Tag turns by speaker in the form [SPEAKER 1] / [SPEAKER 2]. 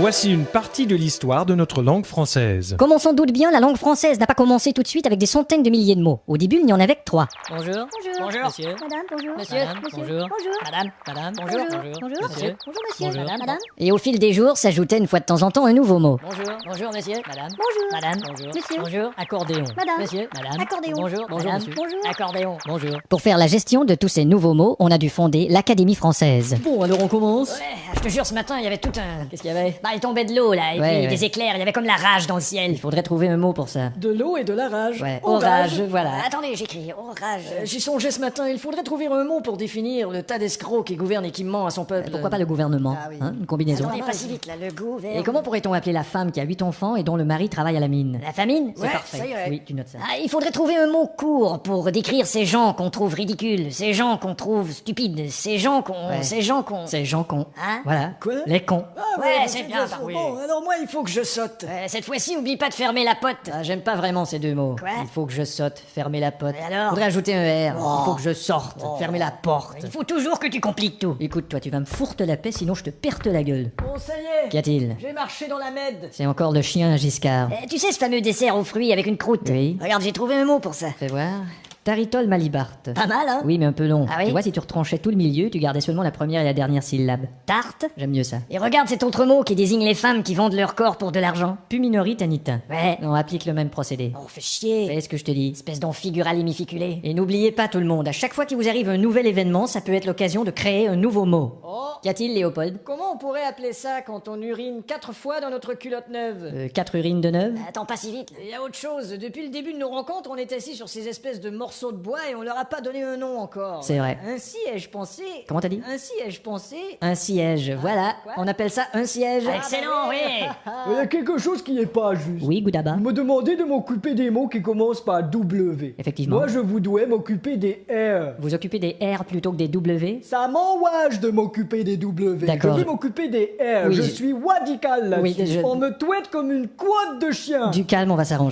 [SPEAKER 1] Voici une partie de l'histoire de notre langue française.
[SPEAKER 2] Comme on s'en doute bien, la langue française n'a pas commencé tout de suite avec des centaines de milliers de mots. Au début, il n'y en avait que 3.
[SPEAKER 3] Bonjour.
[SPEAKER 2] Bonjour.
[SPEAKER 3] Bonjour.
[SPEAKER 2] Monsieur.
[SPEAKER 3] Madame, bonjour.
[SPEAKER 2] Monsieur.
[SPEAKER 3] Madame,
[SPEAKER 2] Monsieur.
[SPEAKER 3] bonjour.
[SPEAKER 2] Bonjour.
[SPEAKER 3] Madame, madame, bonjour.
[SPEAKER 2] Bonjour.
[SPEAKER 3] Bonjour.
[SPEAKER 2] Monsieur.
[SPEAKER 3] Bonjour,
[SPEAKER 2] monsieur.
[SPEAKER 3] Bonjour.
[SPEAKER 2] Madame.
[SPEAKER 3] Madame.
[SPEAKER 2] Et au fil des jours, s'ajoutait une fois de temps en temps un nouveau mot.
[SPEAKER 3] Bonjour. Bonjour, monsieur. Madame.
[SPEAKER 2] Bonjour.
[SPEAKER 3] Madame. Bonjour.
[SPEAKER 2] Monsieur.
[SPEAKER 3] Bonjour. Accordéon.
[SPEAKER 2] Madame.
[SPEAKER 3] Monsieur. Madame.
[SPEAKER 2] Accordéon.
[SPEAKER 3] Bonjour. Bonjour,
[SPEAKER 2] Madame.
[SPEAKER 3] monsieur.
[SPEAKER 2] Bonjour.
[SPEAKER 3] Accordéon. Bonjour.
[SPEAKER 2] Pour faire la gestion de tous ces nouveaux mots, on a dû fonder l'Académie française.
[SPEAKER 3] Bon, alors on commence.
[SPEAKER 2] Ouais, je te jure, ce matin, il y avait tout un...
[SPEAKER 3] Qu'est-ce qu'il y avait?
[SPEAKER 2] Bah, il tombait de l'eau, là, et
[SPEAKER 3] Ouais,
[SPEAKER 2] puis
[SPEAKER 3] ouais.
[SPEAKER 2] des éclairs, il y avait comme la rage dans le ciel.
[SPEAKER 3] Il faudrait trouver un mot pour ça.
[SPEAKER 2] De l'eau et de la rage.
[SPEAKER 3] Ouais, orage, voilà.
[SPEAKER 2] Attendez, j'écris orage.
[SPEAKER 3] J'y songeais ce matin, il faudrait trouver un mot pour définir le tas d'escrocs qui gouvernent et qui ment à son peuple.
[SPEAKER 2] Pourquoi pas le gouvernement,
[SPEAKER 3] Ah oui.
[SPEAKER 2] hein, une combinaison.
[SPEAKER 3] Attendez,
[SPEAKER 2] pas si vite, là, le gouvernement.
[SPEAKER 3] Et comment pourrait-on appeler la femme qui a 8 enfants et dont le mari travaille à la mine?
[SPEAKER 2] La famine?
[SPEAKER 3] C'est parfait.
[SPEAKER 2] ça irait.
[SPEAKER 3] Oui, tu notes ça.
[SPEAKER 2] Ah, il faudrait trouver un mot court pour décrire ces gens qu'on trouve ridicules, ces gens qu'on trouve stupides, ces gens qu'on...
[SPEAKER 3] Ouais.
[SPEAKER 2] Ces gens qu'on...
[SPEAKER 3] C'est Jean con.
[SPEAKER 2] Hein?
[SPEAKER 3] Voilà.
[SPEAKER 4] Quoi?
[SPEAKER 3] Les cons.
[SPEAKER 4] Ah
[SPEAKER 2] Ouais,
[SPEAKER 4] bah,
[SPEAKER 2] c'est
[SPEAKER 4] de
[SPEAKER 2] bien,
[SPEAKER 4] toute façon,
[SPEAKER 2] oui.
[SPEAKER 4] Bon, alors moi, il faut que je saute.
[SPEAKER 2] Cette fois-ci, oublie pas de fermer la pote.
[SPEAKER 3] Ah, j'aime pas vraiment ces deux mots.
[SPEAKER 2] Quoi?
[SPEAKER 3] Il faut que je saute, fermer la pote.
[SPEAKER 2] Et alors?
[SPEAKER 3] Faudrait ajouter un R.
[SPEAKER 4] Oh.
[SPEAKER 3] Il faut que je sorte, fermer la porte.
[SPEAKER 2] Il faut toujours que tu compliques tout.
[SPEAKER 3] Écoute, toi, tu vas me fourter la paix, sinon je te perte la gueule.
[SPEAKER 4] Bon, ça y est.
[SPEAKER 3] Qu'y a-t-il?
[SPEAKER 4] J'ai marché dans la Med.
[SPEAKER 3] C'est encore le chien à Giscard.
[SPEAKER 2] Tu sais ce fameux dessert aux fruits avec une croûte?
[SPEAKER 3] Oui.
[SPEAKER 2] Regarde, j'ai trouvé un mot pour ça.
[SPEAKER 3] Fais voir. Taritol malibarte.
[SPEAKER 2] Pas mal, hein?
[SPEAKER 3] Oui, mais un peu long.
[SPEAKER 2] Ah oui?
[SPEAKER 3] Tu vois, si tu retranchais tout le milieu, tu gardais seulement la première et la dernière syllabe.
[SPEAKER 2] Tarte?
[SPEAKER 3] J'aime mieux ça.
[SPEAKER 2] Et regarde cet autre mot qui désigne les femmes qui vendent leur corps pour de l'argent.
[SPEAKER 3] Puminori tanita.
[SPEAKER 2] Ouais.
[SPEAKER 3] On applique le même procédé.
[SPEAKER 2] On fait chier.
[SPEAKER 3] Fais ce que je te dis.
[SPEAKER 2] Espèce d'amphiguralimificulé.
[SPEAKER 3] Et n'oubliez pas tout le monde, à chaque fois qu'il vous arrive un nouvel événement, ça peut être l'occasion de créer un nouveau mot.
[SPEAKER 4] Oh,
[SPEAKER 3] Qu'y a-t-il, Léopold?
[SPEAKER 4] comment on pourrait appeler ça quand on urine 4 fois dans notre culotte neuve?
[SPEAKER 3] 4 urines de neuve?
[SPEAKER 2] Attends pas si vite. Là.
[SPEAKER 4] Il y a autre chose. Depuis le début de nos rencontres, on est assis sur ces espèces de morceaux de bois et on leur a pas donné un nom encore.
[SPEAKER 3] C'est vrai.
[SPEAKER 4] Ainsi ai-je pensé.
[SPEAKER 3] Comment t'as dit?
[SPEAKER 4] Ainsi ai-je pensé.
[SPEAKER 3] Un siège, voilà.
[SPEAKER 4] quoi?
[SPEAKER 3] On appelle ça un siège.
[SPEAKER 2] Excellent, oui.
[SPEAKER 5] Il y a quelque chose qui n'est pas juste.
[SPEAKER 3] Oui, Goudaba.
[SPEAKER 5] Vous me demandez de m'occuper des mots qui commencent par W.
[SPEAKER 3] Effectivement.
[SPEAKER 5] Moi, je voudrais m'occuper des R.
[SPEAKER 3] Vous occupez des R plutôt que des W?
[SPEAKER 5] Ça m'enrage de m'occuper des W.
[SPEAKER 3] D'accord.
[SPEAKER 5] Je veux m'occuper des R.
[SPEAKER 3] Oui,
[SPEAKER 5] je
[SPEAKER 3] je-
[SPEAKER 5] suis radical là-dessus.
[SPEAKER 3] Oui, je-
[SPEAKER 5] On me touette comme une couette de chien.
[SPEAKER 3] Du calme, on va s'arranger.